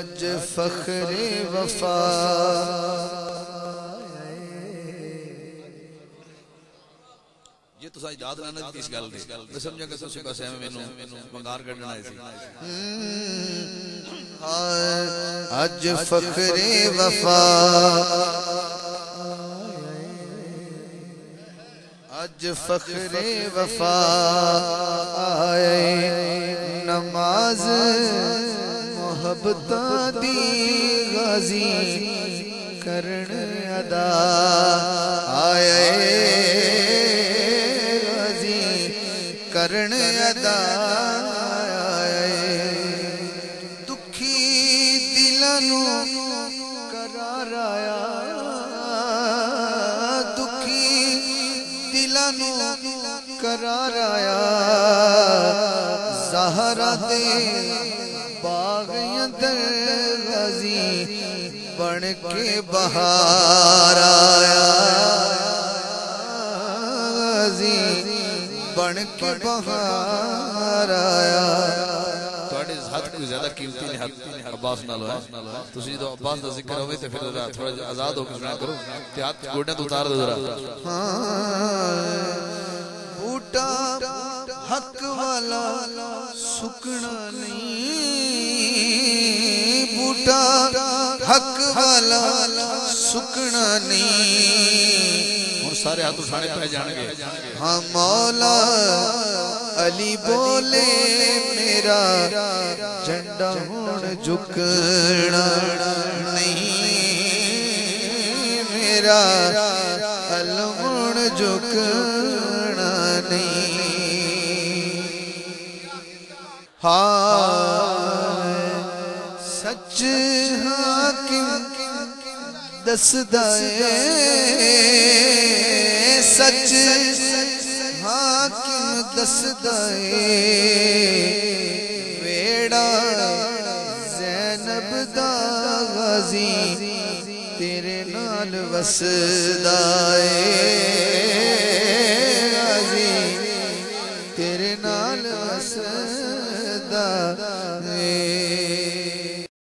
اج فخر وفا یہ تو سائی داد لانا دی اس گل دی میں سمجھا کہ تسی بس ایویں مینوں منگار کڈنا آئے سی اج فخر وفا اج فخر وفا آئے نماز محبتاں دی غازی کرن ادا آئے کرن ادا دکھی دلانوں قرار آیا دکھی دلانوں قرار آیا زہرا دے باغ اندر غازی بن کے بہار آیا غازی بن کے بہار آیا تواڈے ہاتھ کوئی زیادہ قیمتی نہیں ہاتھ عباس نالو ہے تسی جو عباس دا ذکر ہوئے تے پھر تھوڑا آزاد ہو کے سنا کرو تے ہاتھ گوڑنے تو اتار دو ذرا بوٹا حق والا سکنا نہیں بوٹا حق والا سکنا نہیں سارے ہاتھ اٹھانے پہ جان گے ہاں مولا علی بولے میرا جھنڈا ہون جھکنا نہیں میرا علم ہون جھکنا نہیں ہاں سچ حاکم دسدا اے سچ حاکم دسدا اے ویڑا زینب دا غازی تیرے نال وسدا اے